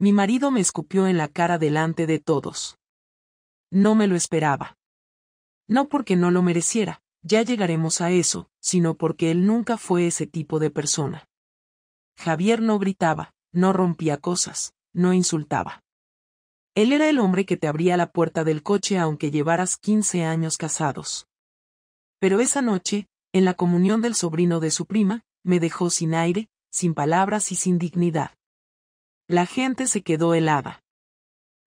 Mi marido me escupió en la cara delante de todos. No me lo esperaba. No porque no lo mereciera, ya llegaremos a eso, sino porque él nunca fue ese tipo de persona. Javier no gritaba, no rompía cosas, no insultaba. Él era el hombre que te abría la puerta del coche aunque llevaras 15 años casados. Pero esa noche, en la comunión del sobrino de su prima, me dejó sin aire, sin palabras y sin dignidad. La gente se quedó helada.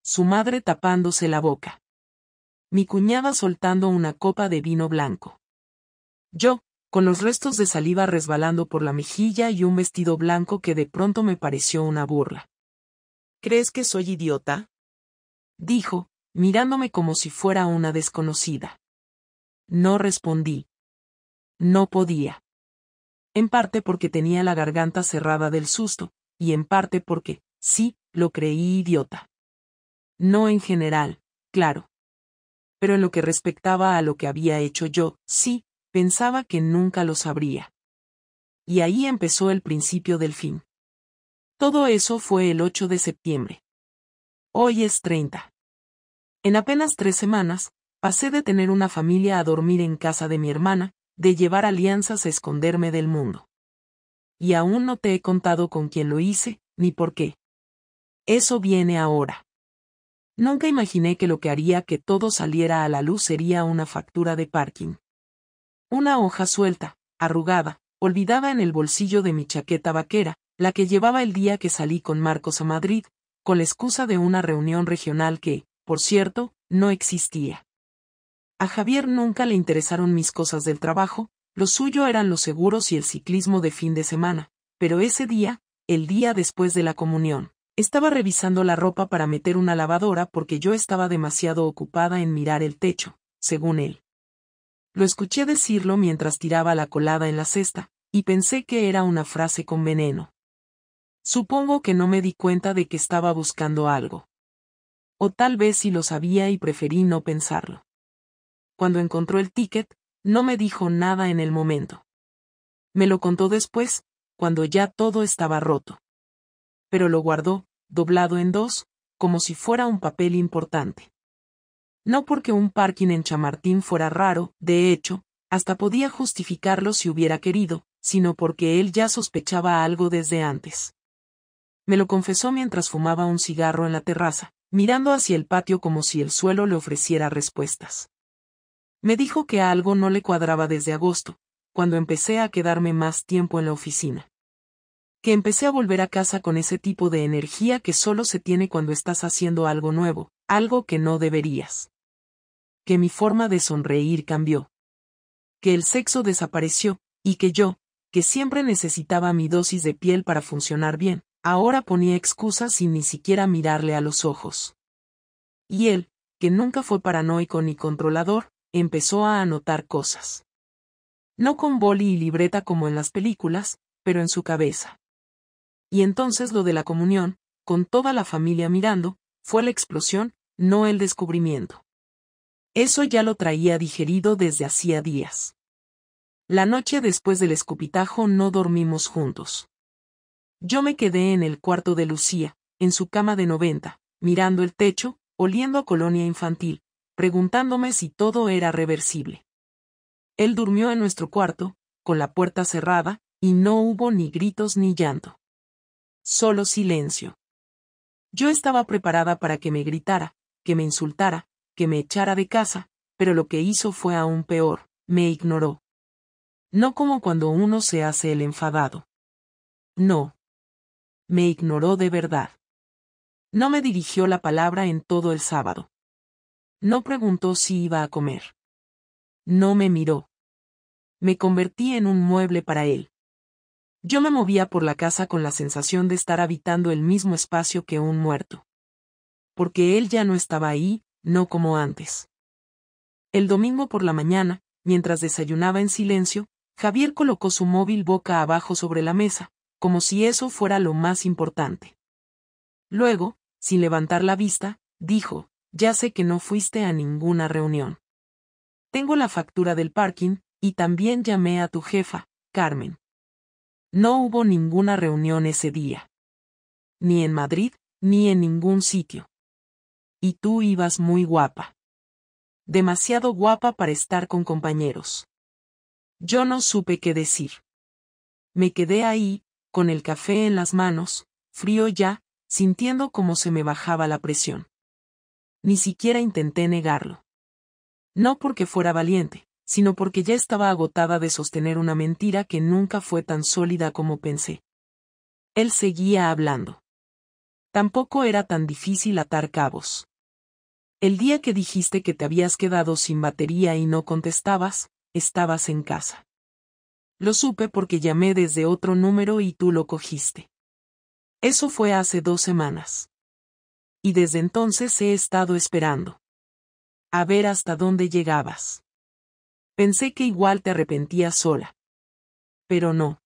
Su madre tapándose la boca. Mi cuñada soltando una copa de vino blanco. Yo, con los restos de saliva resbalando por la mejilla y un vestido blanco que de pronto me pareció una burla. ¿Crees que soy idiota?, dijo, mirándome como si fuera una desconocida. No respondí. No podía. En parte porque tenía la garganta cerrada del susto, y en parte porque, sí, lo creí idiota. No en general, claro. Pero en lo que respectaba a lo que había hecho yo, sí, pensaba que nunca lo sabría. Y ahí empezó el principio del fin. Todo eso fue el 8 de septiembre. Hoy es 30. En apenas 3 semanas, pasé de tener una familia a dormir en casa de mi hermana, de llevar alianzas a esconderme del mundo. Y aún no te he contado con quién lo hice, ni por qué. Eso viene ahora. Nunca imaginé que lo que haría que todo saliera a la luz sería una factura de parking. Una hoja suelta, arrugada, olvidada en el bolsillo de mi chaqueta vaquera, la que llevaba el día que salí con Marcos a Madrid, con la excusa de una reunión regional que, por cierto, no existía. A Javier nunca le interesaron mis cosas del trabajo, lo suyo eran los seguros y el ciclismo de fin de semana, pero ese día, el día después de la comunión, estaba revisando la ropa para meter una lavadora porque yo estaba demasiado ocupada en mirar el techo, según él. Lo escuché decirlo mientras tiraba la colada en la cesta, y pensé que era una frase con veneno. Supongo que no me di cuenta de que estaba buscando algo. O tal vez sí lo sabía y preferí no pensarlo. Cuando encontró el ticket, no me dijo nada en el momento. Me lo contó después, cuando ya todo estaba roto. Pero lo guardó, doblado en dos, como si fuera un papel importante. No porque un parking en Chamartín fuera raro, de hecho, hasta podía justificarlo si hubiera querido, sino porque él ya sospechaba algo desde antes. Me lo confesó mientras fumaba un cigarro en la terraza, mirando hacia el patio como si el suelo le ofreciera respuestas. Me dijo que algo no le cuadraba desde agosto, cuando empecé a quedarme más tiempo en la oficina. Que empecé a volver a casa con ese tipo de energía que solo se tiene cuando estás haciendo algo nuevo, algo que no deberías. Que mi forma de sonreír cambió. Que el sexo desapareció, y que yo, que siempre necesitaba mi dosis de piel para funcionar bien, ahora ponía excusas sin ni siquiera mirarle a los ojos. Y él, que nunca fue paranoico ni controlador, empezó a anotar cosas. No con boli y libreta como en las películas, pero en su cabeza. Y entonces lo de la comunión, con toda la familia mirando, fue la explosión, no el descubrimiento. Eso ya lo traía digerido desde hacía días. La noche después del escupitajo no dormimos juntos. Yo me quedé en el cuarto de Lucía, en su cama de 90, mirando el techo, oliendo a colonia infantil, preguntándome si todo era reversible. Él durmió en nuestro cuarto, con la puerta cerrada, y no hubo ni gritos ni llanto. Solo silencio. Yo estaba preparada para que me gritara, que me insultara, que me echara de casa, pero lo que hizo fue aún peor, me ignoró. No como cuando uno se hace el enfadado. No. Me ignoró de verdad. No me dirigió la palabra en todo el sábado. No preguntó si iba a comer. No me miró. Me convertí en un mueble para él. Yo me movía por la casa con la sensación de estar habitando el mismo espacio que un muerto. Porque él ya no estaba ahí, no como antes. El domingo por la mañana, mientras desayunaba en silencio, Javier colocó su móvil boca abajo sobre la mesa, como si eso fuera lo más importante. Luego, sin levantar la vista, dijo, ya sé que no fuiste a ninguna reunión. Tengo la factura del parking, y también llamé a tu jefa, Carmen. No hubo ninguna reunión ese día. Ni en Madrid, ni en ningún sitio. Y tú ibas muy guapa. Demasiado guapa para estar con compañeros. Yo no supe qué decir. Me quedé ahí, con el café en las manos, frío ya, sintiendo cómo se me bajaba la presión. Ni siquiera intenté negarlo. No porque fuera valiente, sino porque ya estaba agotada de sostener una mentira que nunca fue tan sólida como pensé. Él seguía hablando. Tampoco era tan difícil atar cabos. El día que dijiste que te habías quedado sin batería y no contestabas, estabas en casa. Lo supe porque llamé desde otro número y tú lo cogiste. Eso fue hace 2 semanas. Y desde entonces he estado esperando. A ver hasta dónde llegabas. Pensé que igual te arrepentías sola. Pero no.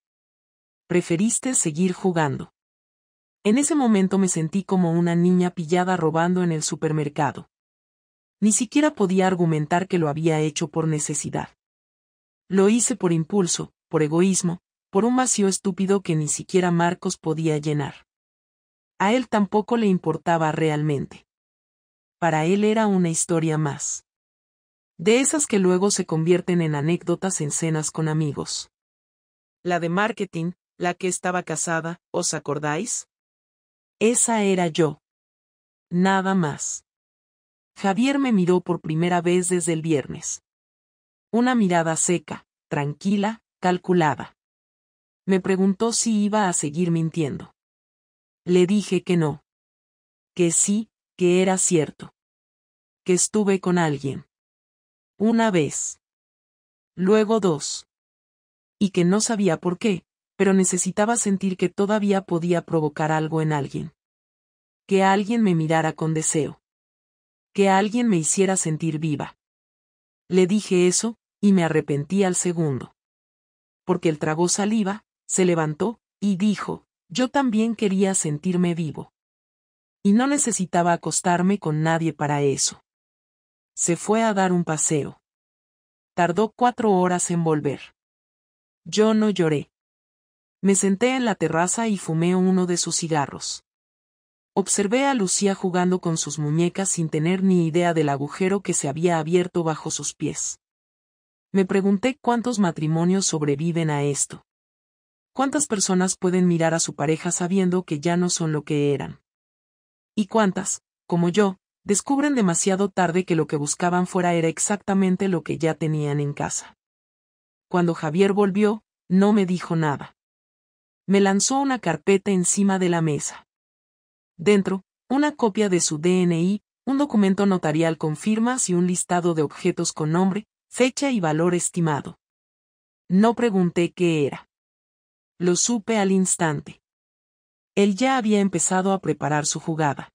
Preferiste seguir jugando. En ese momento me sentí como una niña pillada robando en el supermercado. Ni siquiera podía argumentar que lo había hecho por necesidad. Lo hice por impulso, por egoísmo, por un vacío estúpido que ni siquiera Marcos podía llenar. A él tampoco le importaba realmente. Para él era una historia más. De esas que luego se convierten en anécdotas en cenas con amigos. La de marketing, la que estaba casada, ¿os acordáis? Esa era yo. Nada más. Javier me miró por primera vez desde el viernes. Una mirada seca, tranquila, calculada. Me preguntó si iba a seguir mintiendo. Le dije que no. Que sí, que era cierto. Que estuve con alguien. Una vez. Luego 2. Y que no sabía por qué, pero necesitaba sentir que todavía podía provocar algo en alguien. Que alguien me mirara con deseo. Que alguien me hiciera sentir viva. Le dije eso, y me arrepentí al segundo. Porque él tragó saliva, se levantó, y dijo, yo también quería sentirme vivo. Y no necesitaba acostarme con nadie para eso. Se fue a dar un paseo. Tardó 4 horas en volver. Yo no lloré. Me senté en la terraza y fumé uno de sus cigarros. Observé a Lucía jugando con sus muñecas sin tener ni idea del agujero que se había abierto bajo sus pies. Me pregunté cuántos matrimonios sobreviven a esto. ¿Cuántas personas pueden mirar a su pareja sabiendo que ya no son lo que eran? ¿Y cuántas, como yo, descubren demasiado tarde que lo que buscaban fuera era exactamente lo que ya tenían en casa? Cuando Javier volvió, no me dijo nada. Me lanzó una carpeta encima de la mesa. Dentro, una copia de su DNI, un documento notarial con firmas y un listado de objetos con nombre, fecha y valor estimado. No pregunté qué era. Lo supe al instante. Él ya había empezado a preparar su jugada.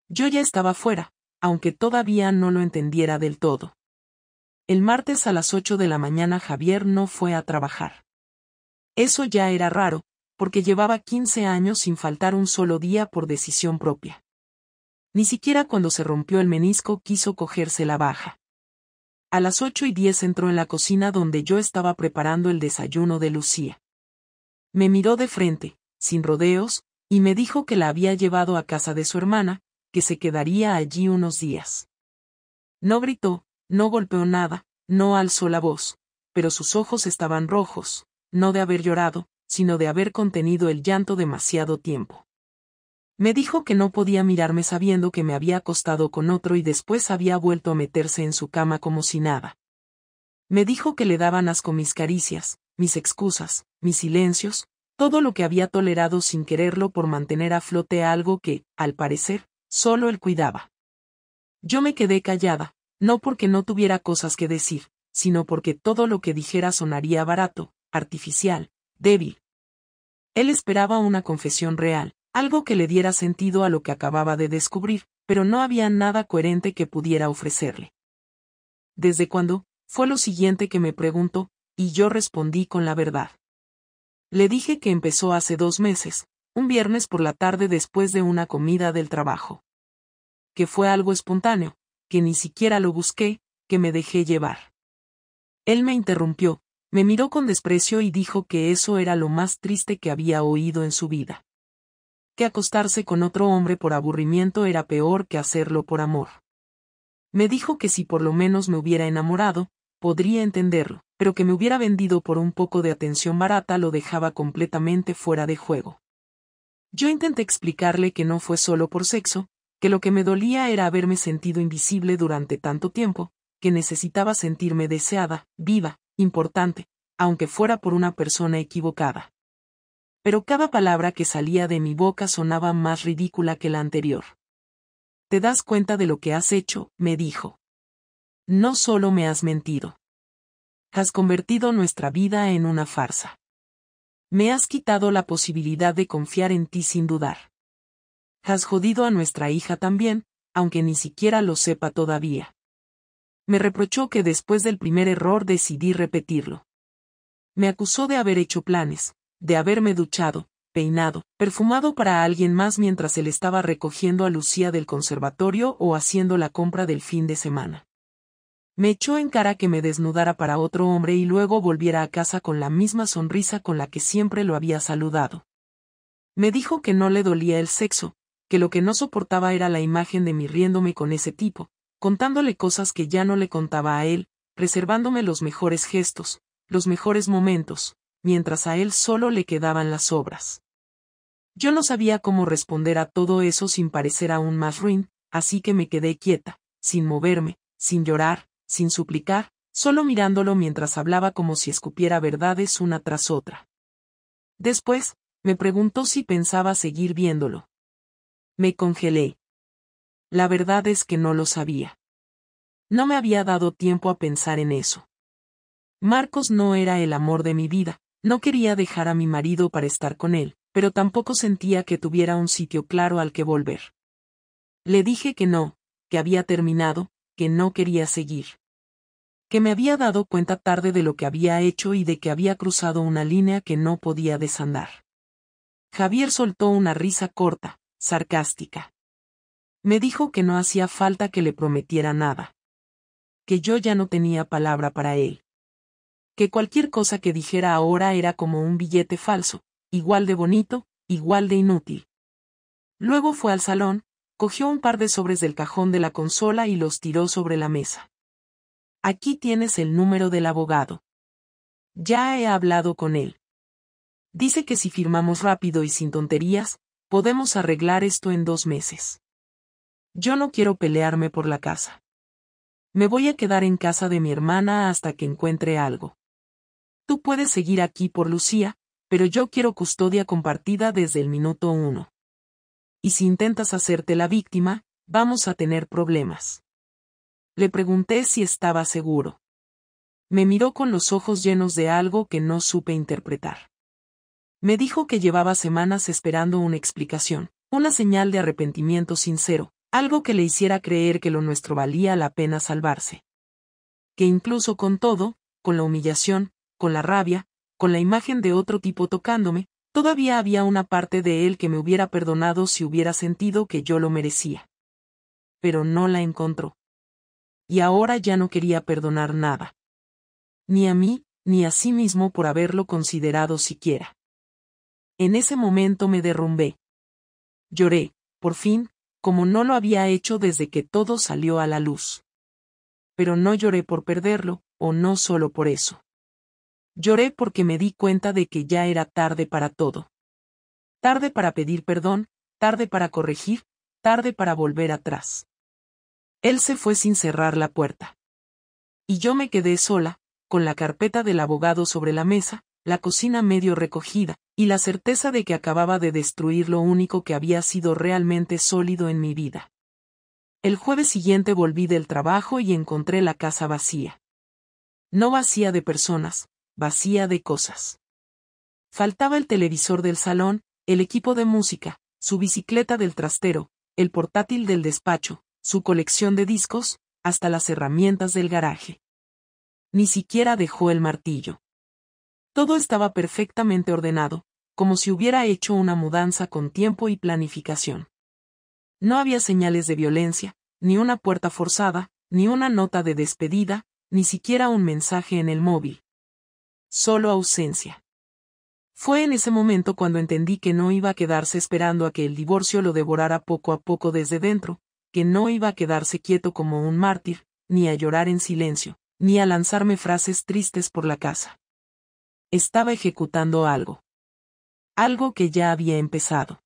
Yo ya estaba fuera, aunque todavía no lo entendiera del todo. El martes a las 8 de la mañana Javier no fue a trabajar. Eso ya era raro, porque llevaba 15 años sin faltar un solo día por decisión propia. Ni siquiera cuando se rompió el menisco quiso cogerse la baja. A las 8:10 entró en la cocina donde yo estaba preparando el desayuno de Lucía. Me miró de frente, sin rodeos, y me dijo que la había llevado a casa de su hermana, que se quedaría allí unos días. No gritó, no golpeó nada, no alzó la voz, pero sus ojos estaban rojos, no de haber llorado, sino de haber contenido el llanto demasiado tiempo. Me dijo que no podía mirarme sabiendo que me había acostado con otro y después había vuelto a meterse en su cama como si nada. Me dijo que le daban asco mis caricias, mis excusas, mis silencios, todo lo que había tolerado sin quererlo por mantener a flote algo que, al parecer, solo él cuidaba. Yo me quedé callada, no porque no tuviera cosas que decir, sino porque todo lo que dijera sonaría barato, artificial, débil. Él esperaba una confesión real, algo que le diera sentido a lo que acababa de descubrir, pero no había nada coherente que pudiera ofrecerle. ¿Desde cuándo? Fue lo siguiente que me preguntó, y yo respondí con la verdad. Le dije que empezó hace 2 meses, un viernes por la tarde después de una comida del trabajo. Que fue algo espontáneo, que ni siquiera lo busqué, que me dejé llevar. Él me interrumpió, me miró con desprecio y dijo que eso era lo más triste que había oído en su vida. que acostarse con otro hombre por aburrimiento era peor que hacerlo por amor. Me dijo que si por lo menos me hubiera enamorado, podría entenderlo, pero que me hubiera vendido por un poco de atención barata lo dejaba completamente fuera de juego. Yo intenté explicarle que no fue solo por sexo, que lo que me dolía era haberme sentido invisible durante tanto tiempo, que necesitaba sentirme deseada, viva, importante, aunque fuera por una persona equivocada. Pero cada palabra que salía de mi boca sonaba más ridícula que la anterior. ¿Te das cuenta de lo que has hecho?, me dijo. No solo me has mentido. Has convertido nuestra vida en una farsa. Me has quitado la posibilidad de confiar en ti sin dudar. Has jodido a nuestra hija también, aunque ni siquiera lo sepa todavía. Me reprochó que después del primer error decidí repetirlo. Me acusó de haber hecho planes, de haberme duchado, peinado, perfumado para alguien más mientras él estaba recogiendo a Lucía del conservatorio o haciendo la compra del fin de semana. Me echó en cara que me desnudara para otro hombre y luego volviera a casa con la misma sonrisa con la que siempre lo había saludado. Me dijo que no le dolía el sexo, que lo que no soportaba era la imagen de mí riéndome con ese tipo, contándole cosas que ya no le contaba a él, reservándome los mejores gestos, los mejores momentos, mientras a él solo le quedaban las obras. Yo no sabía cómo responder a todo eso sin parecer aún más ruin, así que me quedé quieta, sin moverme, sin llorar, sin suplicar, solo mirándolo mientras hablaba como si escupiera verdades una tras otra. Después, me preguntó si pensaba seguir viéndolo. Me congelé. La verdad es que no lo sabía. No me había dado tiempo a pensar en eso. Marcos no era el amor de mi vida, no quería dejar a mi marido para estar con él, pero tampoco sentía que tuviera un sitio claro al que volver. Le dije que no, que había terminado, que no quería seguir. Que me había dado cuenta tarde de lo que había hecho y de que había cruzado una línea que no podía desandar. Javier soltó una risa corta, sarcástica. Me dijo que no hacía falta que le prometiera nada. Que yo ya no tenía palabra para él. Que cualquier cosa que dijera ahora era como un billete falso, igual de bonito, igual de inútil. Luego fue al salón, cogió un par de sobres del cajón de la consola y los tiró sobre la mesa. Aquí tienes el número del abogado. Ya he hablado con él. Dice que si firmamos rápido y sin tonterías, podemos arreglar esto en 2 meses. Yo no quiero pelearme por la casa. Me voy a quedar en casa de mi hermana hasta que encuentre algo. Tú puedes seguir aquí por Lucía, pero yo quiero custodia compartida desde el minuto 1. Y si intentas hacerte la víctima, vamos a tener problemas. Le pregunté si estaba seguro. Me miró con los ojos llenos de algo que no supe interpretar. Me dijo que llevaba semanas esperando una explicación, una señal de arrepentimiento sincero, algo que le hiciera creer que lo nuestro valía la pena salvarse. Que incluso con todo, con la humillación, con la rabia, con la imagen de otro tipo tocándome, todavía había una parte de él que me hubiera perdonado si hubiera sentido que yo lo merecía. Pero no la encontró. Y ahora ya no quería perdonar nada. Ni a mí, ni a sí mismo por haberlo considerado siquiera. En ese momento me derrumbé. Lloré, por fin, como no lo había hecho desde que todo salió a la luz. Pero no lloré por perderlo, o no solo por eso. Lloré porque me di cuenta de que ya era tarde para todo. Tarde para pedir perdón, tarde para corregir, tarde para volver atrás. Él se fue sin cerrar la puerta. Y yo me quedé sola, con la carpeta del abogado sobre la mesa, la cocina medio recogida, y la certeza de que acababa de destruir lo único que había sido realmente sólido en mi vida. El jueves siguiente volví del trabajo y encontré la casa vacía. No vacía de personas, vacía de cosas. Faltaba el televisor del salón, el equipo de música, su bicicleta del trastero, el portátil del despacho, su colección de discos, hasta las herramientas del garaje. Ni siquiera dejó el martillo. Todo estaba perfectamente ordenado, como si hubiera hecho una mudanza con tiempo y planificación. No había señales de violencia, ni una puerta forzada, ni una nota de despedida, ni siquiera un mensaje en el móvil. Solo ausencia. Fue en ese momento cuando entendí que no iba a quedarse esperando a que el divorcio lo devorara poco a poco desde dentro, que no iba a quedarse quieto como un mártir, ni a llorar en silencio, ni a lanzarme frases tristes por la casa. Estaba ejecutando algo. Algo que ya había empezado.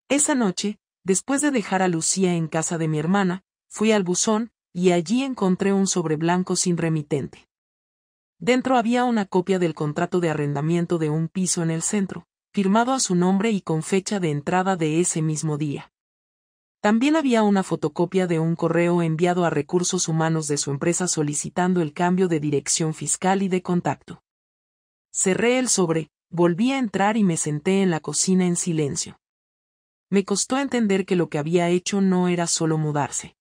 Esa noche, después de dejar a Lucía en casa de mi hermana, fui al buzón, y allí encontré un sobre blanco sin remitente. Dentro había una copia del contrato de arrendamiento de un piso en el centro, firmado a su nombre y con fecha de entrada de ese mismo día. También había una fotocopia de un correo enviado a Recursos Humanos de su empresa solicitando el cambio de dirección fiscal y de contacto. Cerré el sobre, volví a entrar y me senté en la cocina en silencio. Me costó entender que lo que había hecho no era solo mudarse.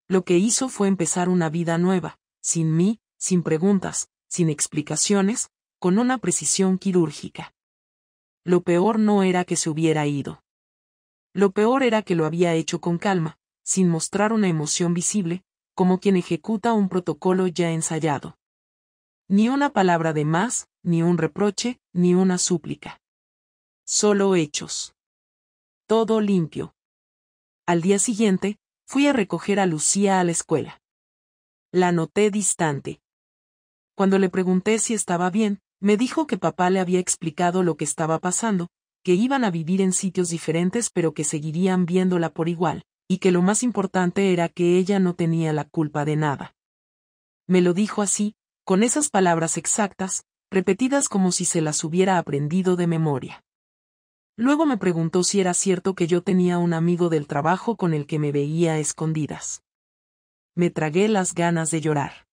Lo que hizo fue empezar una vida nueva, sin mí, sin preguntas, sin explicaciones, con una precisión quirúrgica. Lo peor no era que se hubiera ido. Lo peor era que lo había hecho con calma, sin mostrar una emoción visible, como quien ejecuta un protocolo ya ensayado. Ni una palabra de más, ni un reproche, ni una súplica. Solo hechos. Todo limpio. Al día siguiente, fui a recoger a Lucía a la escuela. La noté distante. Cuando le pregunté si estaba bien, me dijo que papá le había explicado lo que estaba pasando, que iban a vivir en sitios diferentes pero que seguirían viéndola por igual, y que lo más importante era que ella no tenía la culpa de nada. Me lo dijo así, con esas palabras exactas, repetidas como si se las hubiera aprendido de memoria. Luego me preguntó si era cierto que yo tenía un amigo del trabajo con el que me veía a escondidas. Me tragué las ganas de llorar.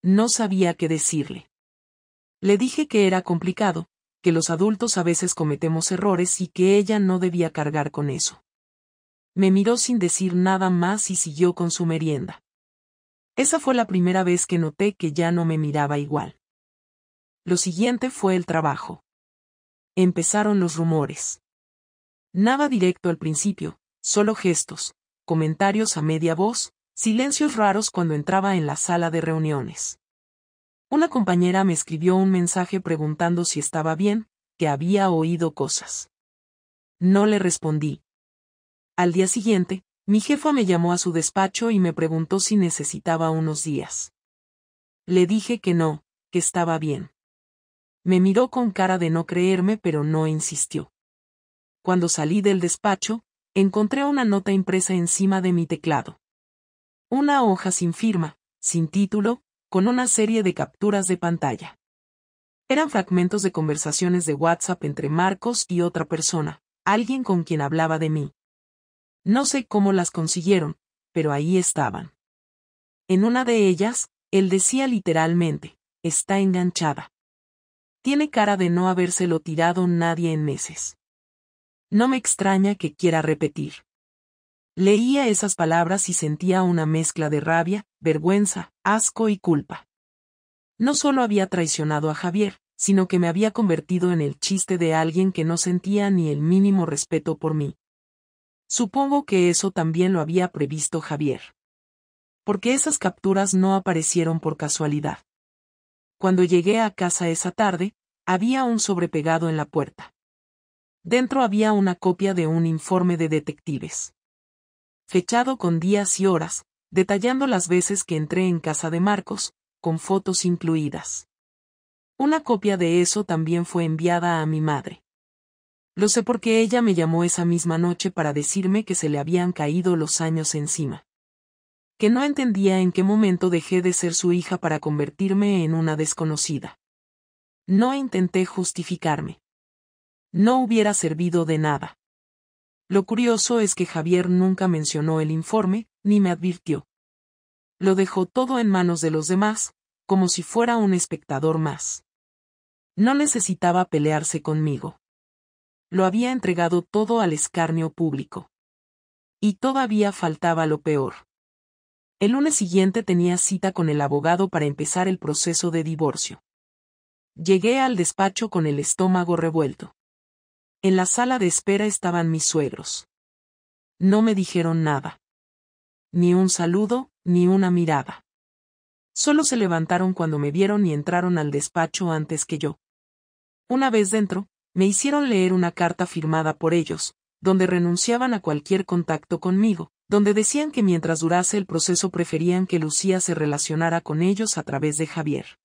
No sabía qué decirle. Le dije que era complicado, que los adultos a veces cometemos errores y que ella no debía cargar con eso. Me miró sin decir nada más y siguió con su merienda. Esa fue la primera vez que noté que ya no me miraba igual. Lo siguiente fue el trabajo. Empezaron los rumores. Nada directo al principio, solo gestos, comentarios a media voz, silencios raros cuando entraba en la sala de reuniones. Una compañera me escribió un mensaje preguntando si estaba bien, que había oído cosas. No le respondí. Al día siguiente, mi jefa me llamó a su despacho y me preguntó si necesitaba unos días. Le dije que no, que estaba bien. Me miró con cara de no creerme pero no insistió. Cuando salí del despacho, encontré una nota impresa encima de mi teclado. Una hoja sin firma, sin título, con una serie de capturas de pantalla. Eran fragmentos de conversaciones de WhatsApp entre Marcos y otra persona, alguien con quien hablaba de mí. No sé cómo las consiguieron, pero ahí estaban. En una de ellas, él decía literalmente, está enganchada. Tiene cara de no habérselo tirado nadie en meses. No me extraña que quiera repetir. Leía esas palabras y sentía una mezcla de rabia, vergüenza, asco y culpa. No solo había traicionado a Javier, sino que me había convertido en el chiste de alguien que no sentía ni el mínimo respeto por mí. Supongo que eso también lo había previsto Javier. Porque esas capturas no aparecieron por casualidad. Cuando llegué a casa esa tarde, había un sobre pegado en la puerta. Dentro había una copia de un informe de detectives. Fechado con días y horas, detallando las veces que entré en casa de Marcos, con fotos incluidas. Una copia de eso también fue enviada a mi madre. Lo sé porque ella me llamó esa misma noche para decirme que se le habían caído los años encima. Que no entendía en qué momento dejé de ser su hija para convertirme en una desconocida. No intenté justificarme. No hubiera servido de nada. Lo curioso es que Javier nunca mencionó el informe, ni me advirtió. Lo dejó todo en manos de los demás, como si fuera un espectador más. No necesitaba pelearse conmigo. Lo había entregado todo al escarnio público. Y todavía faltaba lo peor. El lunes siguiente tenía cita con el abogado para empezar el proceso de divorcio. Llegué al despacho con el estómago revuelto. En la sala de espera estaban mis suegros. No me dijeron nada. Ni un saludo, ni una mirada. Solo se levantaron cuando me vieron y entraron al despacho antes que yo. Una vez dentro, me hicieron leer una carta firmada por ellos, donde renunciaban a cualquier contacto conmigo, donde decían que mientras durase el proceso preferían que Lucía se relacionara con ellos a través de Javier.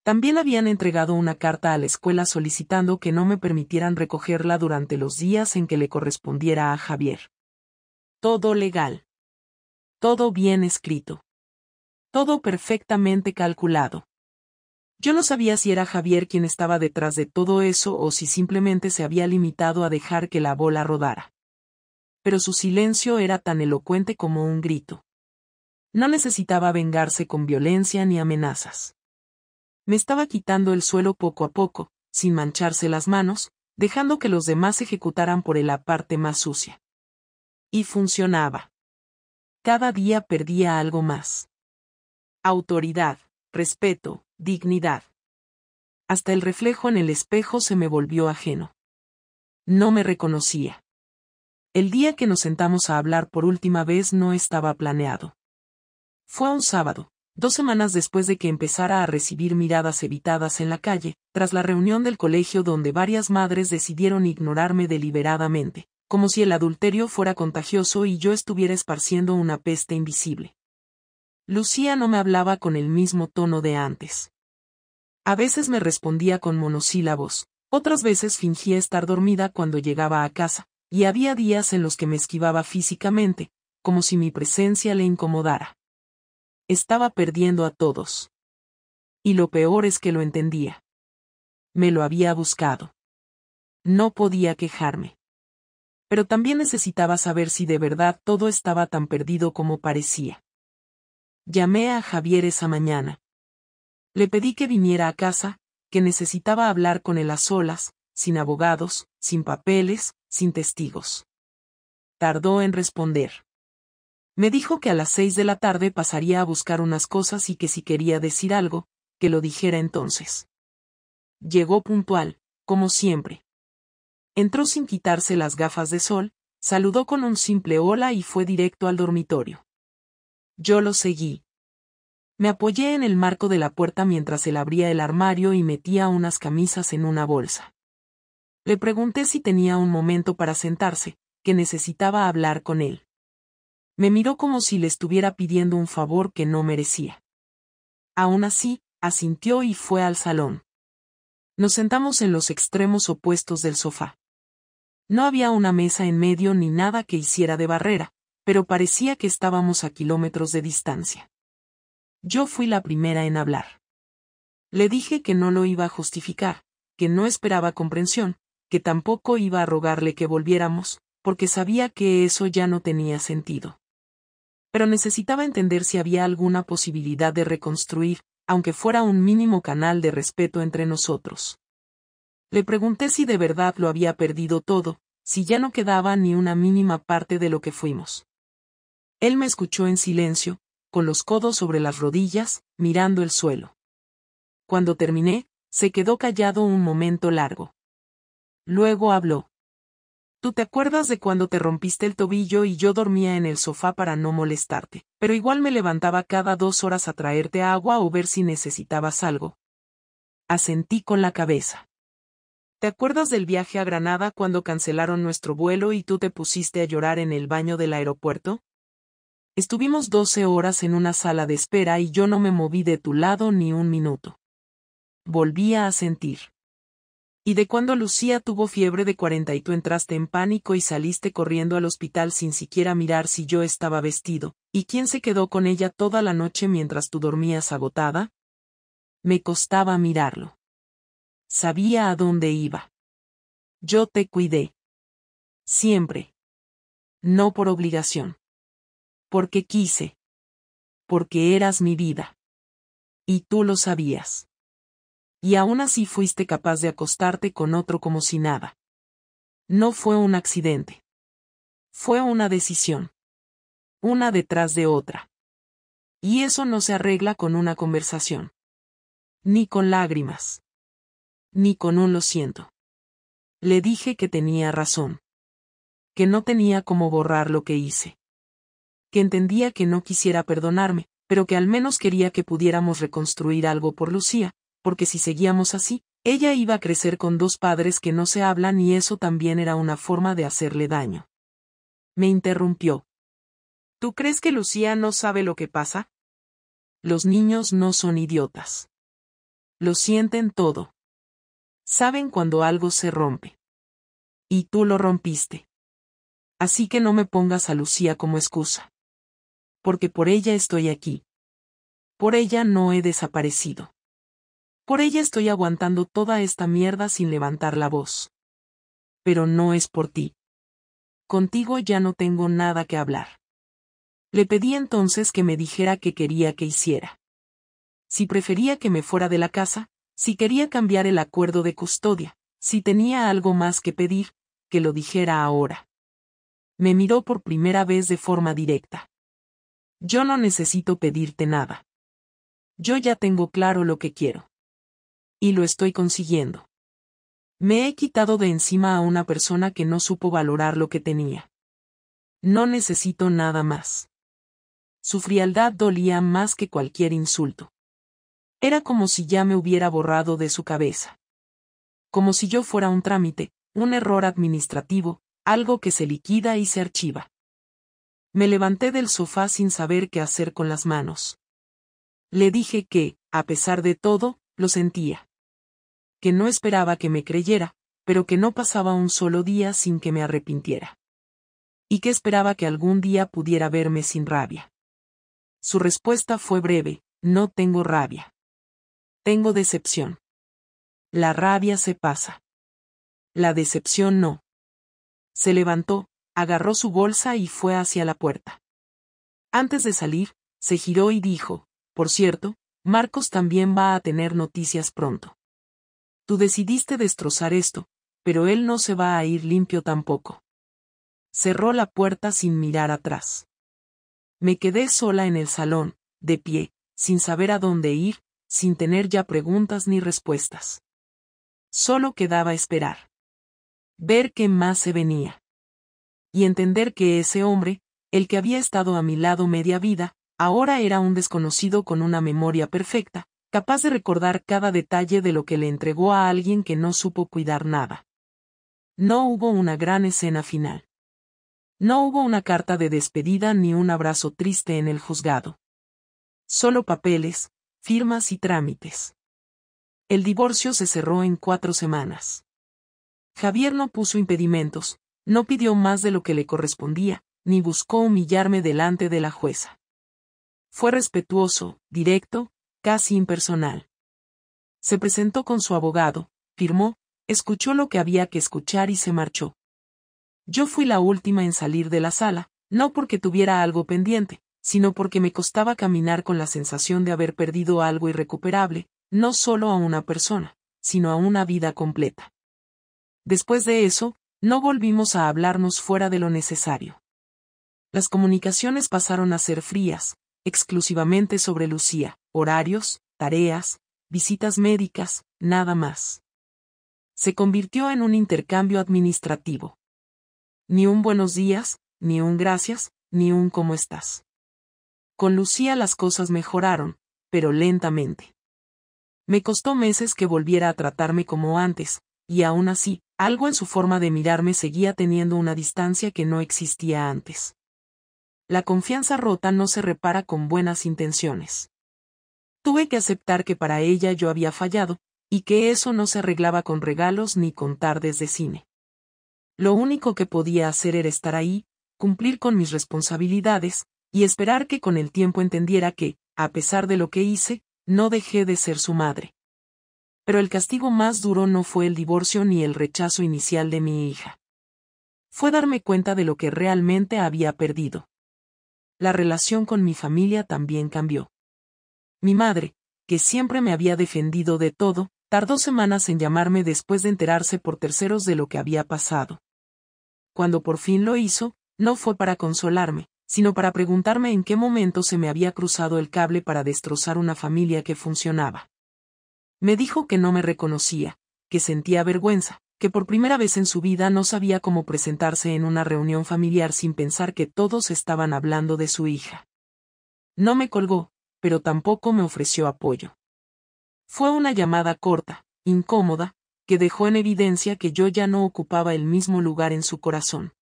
También habían entregado una carta a la escuela solicitando que no me permitieran recogerla durante los días en que le correspondiera a Javier. Todo legal. Todo bien escrito. Todo perfectamente calculado. Yo no sabía si era Javier quien estaba detrás de todo eso o si simplemente se había limitado a dejar que la bola rodara. Pero su silencio era tan elocuente como un grito. No necesitaba vengarse con violencia ni amenazas. Me estaba quitando el suelo poco a poco, sin mancharse las manos, dejando que los demás ejecutaran por él la parte más sucia. Y funcionaba. Cada día perdía algo más. Autoridad, respeto, dignidad. Hasta el reflejo en el espejo se me volvió ajeno. No me reconocía. El día que nos sentamos a hablar por última vez no estaba planeado. Fue un sábado, 2 semanas después de que empezara a recibir miradas evitadas en la calle, tras la reunión del colegio donde varias madres decidieron ignorarme deliberadamente, como si el adulterio fuera contagioso y yo estuviera esparciendo una peste invisible. Lucía no me hablaba con el mismo tono de antes. A veces me respondía con monosílabos, otras veces fingía estar dormida cuando llegaba a casa, y había días en los que me esquivaba físicamente, como si mi presencia le incomodara. Estaba perdiendo a todos. Y lo peor es que lo entendía. Me lo había buscado. No podía quejarme. Pero también necesitaba saber si de verdad todo estaba tan perdido como parecía. Llamé a Javier esa mañana. Le pedí que viniera a casa, que necesitaba hablar con él a solas, sin abogados, sin papeles, sin testigos. Tardó en responder. Me dijo que a las 6 de la tarde pasaría a buscar unas cosas y que si quería decir algo, que lo dijera entonces. Llegó puntual, como siempre. Entró sin quitarse las gafas de sol, saludó con un simple hola y fue directo al dormitorio. Yo lo seguí. Me apoyé en el marco de la puerta mientras él abría el armario y metía unas camisas en una bolsa. Le pregunté si tenía un momento para sentarse, que necesitaba hablar con él. Me miró como si le estuviera pidiendo un favor que no merecía. Aún así, asintió y fue al salón. Nos sentamos en los extremos opuestos del sofá. No había una mesa en medio ni nada que hiciera de barrera, pero parecía que estábamos a kilómetros de distancia. Yo fui la primera en hablar. Le dije que no lo iba a justificar, que no esperaba comprensión, que tampoco iba a rogarle que volviéramos, porque sabía que eso ya no tenía sentido. Pero necesitaba entender si había alguna posibilidad de reconstruir, aunque fuera un mínimo canal de respeto entre nosotros. Le pregunté si de verdad lo había perdido todo, si ya no quedaba ni una mínima parte de lo que fuimos. Él me escuchó en silencio, con los codos sobre las rodillas, mirando el suelo. Cuando terminé, se quedó callado un momento largo. Luego habló. ¿Tú te acuerdas de cuando te rompiste el tobillo y yo dormía en el sofá para no molestarte, pero igual me levantaba cada 2 horas a traerte agua o ver si necesitabas algo? Asentí con la cabeza. ¿Te acuerdas del viaje a Granada cuando cancelaron nuestro vuelo y tú te pusiste a llorar en el baño del aeropuerto? Estuvimos 12 horas en una sala de espera y yo no me moví de tu lado ni un minuto. Volvía a sentir. ¿Y de cuando Lucía tuvo fiebre de 40 y tú entraste en pánico y saliste corriendo al hospital sin siquiera mirar si yo estaba vestido? ¿Y quién se quedó con ella toda la noche mientras tú dormías agotada? Me costaba mirarlo. Sabía a dónde iba. Yo te cuidé. Siempre. No por obligación. Porque quise. Porque eras mi vida. Y tú lo sabías. Y aún así fuiste capaz de acostarte con otro como si nada. No fue un accidente. Fue una decisión. Una detrás de otra. Y eso no se arregla con una conversación. Ni con lágrimas. Ni con un lo siento. Le dije que tenía razón. Que no tenía cómo borrar lo que hice. Que entendía que no quisiera perdonarme, pero que al menos quería que pudiéramos reconstruir algo por Lucía, porque si seguíamos así, Ella iba a crecer con dos padres que no se hablan y eso también era una forma de hacerle daño. Me interrumpió. ¿Tú crees que Lucía no sabe lo que pasa? Los niños no son idiotas. Lo sienten todo. Saben cuando algo se rompe. Y tú lo rompiste. Así que no me pongas a Lucía como excusa. Porque por ella estoy aquí. Por ella no he desaparecido. Por ella estoy aguantando toda esta mierda sin levantar la voz. Pero no es por ti. Contigo ya no tengo nada que hablar. Le pedí entonces que me dijera qué quería que hiciera. Si prefería que me fuera de la casa, si quería cambiar el acuerdo de custodia, si tenía algo más que pedir, que lo dijera ahora. Me miró por primera vez de forma directa. Yo no necesito pedirte nada. Yo ya tengo claro lo que quiero. Y lo estoy consiguiendo. Me he quitado de encima a una persona que no supo valorar lo que tenía. No necesito nada más. Su frialdad dolía más que cualquier insulto. Era como si ya me hubiera borrado de su cabeza. Como si yo fuera un trámite, un error administrativo, algo que se liquida y se archiva. Me levanté del sofá sin saber qué hacer con las manos. Le dije que, a pesar de todo, lo sentía. Que no esperaba que me creyera, pero que no pasaba un solo día sin que me arrepintiera. Y que esperaba que algún día pudiera verme sin rabia. Su respuesta fue breve: no tengo rabia. Tengo decepción. La rabia se pasa. La decepción no. Se levantó, agarró su bolsa y fue hacia la puerta. Antes de salir, se giró y dijo: por cierto, Marcos también va a tener noticias pronto. Tú decidiste destrozar esto, pero él no se va a ir limpio tampoco. Cerró la puerta sin mirar atrás. Me quedé sola en el salón, de pie, sin saber a dónde ir, sin tener ya preguntas ni respuestas. Solo quedaba esperar. Ver qué más se venía. Y entender que ese hombre, el que había estado a mi lado media vida, ahora era un desconocido con una memoria perfecta, capaz de recordar cada detalle de lo que le entregó a alguien que no supo cuidar nada. No hubo una gran escena final. No hubo una carta de despedida ni un abrazo triste en el juzgado. Solo papeles, firmas y trámites. El divorcio se cerró en 4 semanas. Javier no puso impedimentos, no pidió más de lo que le correspondía, ni buscó humillarme delante de la jueza. Fue respetuoso, directo, casi impersonal. Se presentó con su abogado, firmó, escuchó lo que había que escuchar y se marchó. Yo fui la última en salir de la sala, no porque tuviera algo pendiente, sino porque me costaba caminar con la sensación de haber perdido algo irrecuperable, no solo a una persona, sino a una vida completa. Después de eso, no volvimos a hablarnos fuera de lo necesario. Las comunicaciones pasaron a ser frías, exclusivamente sobre Lucía, horarios, tareas, visitas médicas, nada más. Se convirtió en un intercambio administrativo. Ni un buenos días, ni un gracias, ni un ¿cómo estás? Con Lucía las cosas mejoraron, pero lentamente. Me costó meses que volviera a tratarme como antes, y aún así, algo en su forma de mirarme seguía teniendo una distancia que no existía antes. La confianza rota no se repara con buenas intenciones. Tuve que aceptar que para ella yo había fallado, y que eso no se arreglaba con regalos ni con tardes de cine. Lo único que podía hacer era estar ahí, cumplir con mis responsabilidades, y esperar que con el tiempo entendiera que, a pesar de lo que hice, no dejé de ser su madre. Pero el castigo más duro no fue el divorcio ni el rechazo inicial de mi hija. Fue darme cuenta de lo que realmente había perdido. La relación con mi familia también cambió. Mi madre, que siempre me había defendido de todo, tardó semanas en llamarme después de enterarse por terceros de lo que había pasado. Cuando por fin lo hizo, no fue para consolarme, sino para preguntarme en qué momento se me había cruzado el cable para destrozar una familia que funcionaba. Me dijo que no me reconocía, que sentía vergüenza, que por primera vez en su vida no sabía cómo presentarse en una reunión familiar sin pensar que todos estaban hablando de su hija. No me colgó, pero tampoco me ofreció apoyo. Fue una llamada corta, incómoda, que dejó en evidencia que yo ya no ocupaba el mismo lugar en su corazón.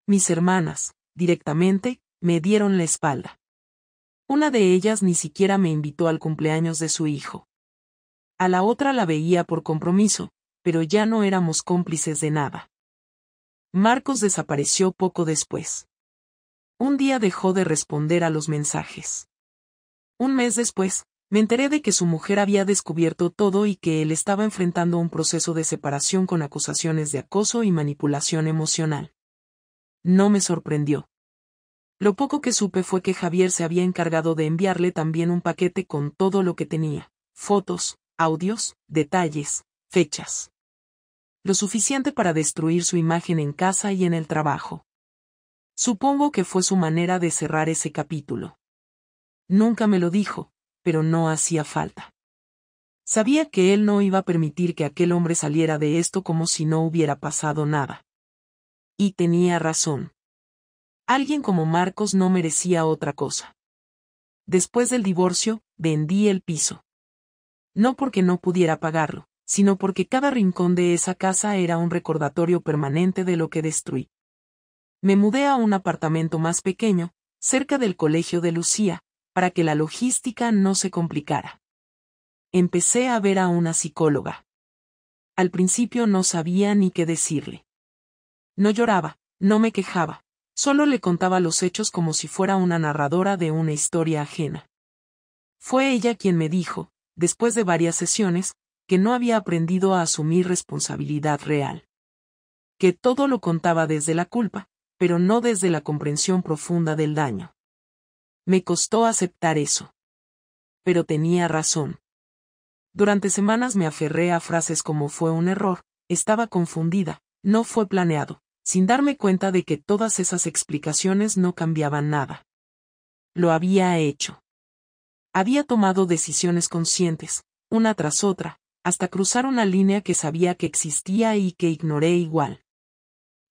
Mis hermanas, directamente, me dieron la espalda. Una de ellas ni siquiera me invitó al cumpleaños de su hijo. A la otra la veía por compromiso, pero ya no éramos cómplices de nada. Marcos desapareció poco después. Un día dejó de responder a los mensajes. Un mes después, me enteré de que su mujer había descubierto todo y que él estaba enfrentando un proceso de separación con acusaciones de acoso y manipulación emocional. No me sorprendió. Lo poco que supe fue que Javier se había encargado de enviarle también un paquete con todo lo que tenía: fotos, audios, detalles, fechas. Lo suficiente para destruir su imagen en casa y en el trabajo. Supongo que fue su manera de cerrar ese capítulo. Nunca me lo dijo, pero no hacía falta. Sabía que él no iba a permitir que aquel hombre saliera de esto como si no hubiera pasado nada. Y tenía razón. Alguien como Marcos no merecía otra cosa. Después del divorcio, vendí el piso. No porque no pudiera pagarlo, sino porque cada rincón de esa casa era un recordatorio permanente de lo que destruí. Me mudé a un apartamento más pequeño, cerca del colegio de Lucía, para que la logística no se complicara. Empecé a ver a una psicóloga. Al principio no sabía ni qué decirle. No lloraba, no me quejaba, solo le contaba los hechos como si fuera una narradora de una historia ajena. Fue ella quien me dijo, después de varias sesiones, que no había aprendido a asumir responsabilidad real. Que todo lo contaba desde la culpa, pero no desde la comprensión profunda del daño. Me costó aceptar eso. Pero tenía razón. Durante semanas me aferré a frases como fue un error, estaba confundida, no fue planeado, sin darme cuenta de que todas esas explicaciones no cambiaban nada. Lo había hecho. Había tomado decisiones conscientes, una tras otra, hasta cruzar una línea que sabía que existía y que ignoré igual.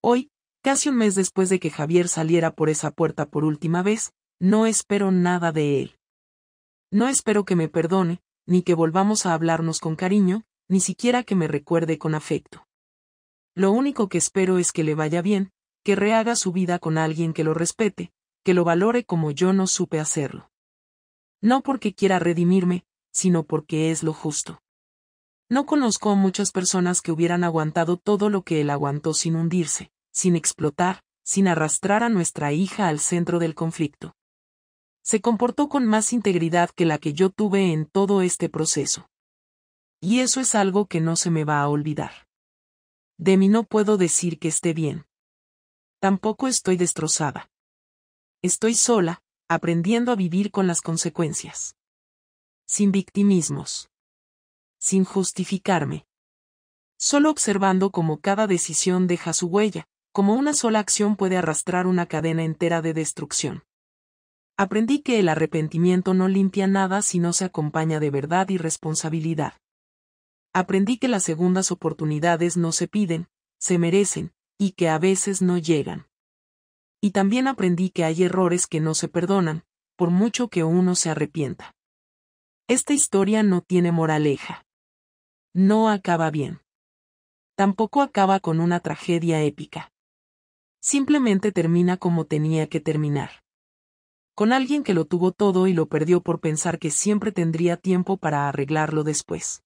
Hoy, casi un mes después de que Javier saliera por esa puerta por última vez, no espero nada de él. No espero que me perdone, ni que volvamos a hablarnos con cariño, ni siquiera que me recuerde con afecto. Lo único que espero es que le vaya bien, que rehaga su vida con alguien que lo respete, que lo valore como yo no supe hacerlo. No porque quiera redimirme, sino porque es lo justo. No conozco a muchas personas que hubieran aguantado todo lo que él aguantó sin hundirse, sin explotar, sin arrastrar a nuestra hija al centro del conflicto. Se comportó con más integridad que la que yo tuve en todo este proceso. Y eso es algo que no se me va a olvidar. De mí no puedo decir que esté bien. Tampoco estoy destrozada. Estoy sola, aprendiendo a vivir con las consecuencias. Sin victimismos. Sin justificarme. Solo observando cómo cada decisión deja su huella, como una sola acción puede arrastrar una cadena entera de destrucción. Aprendí que el arrepentimiento no limpia nada si no se acompaña de verdad y responsabilidad. Aprendí que las segundas oportunidades no se piden, se merecen, y que a veces no llegan. Y también aprendí que hay errores que no se perdonan, por mucho que uno se arrepienta. Esta historia no tiene moraleja. No acaba bien. Tampoco acaba con una tragedia épica. Simplemente termina como tenía que terminar. Con alguien que lo tuvo todo y lo perdió por pensar que siempre tendría tiempo para arreglarlo después.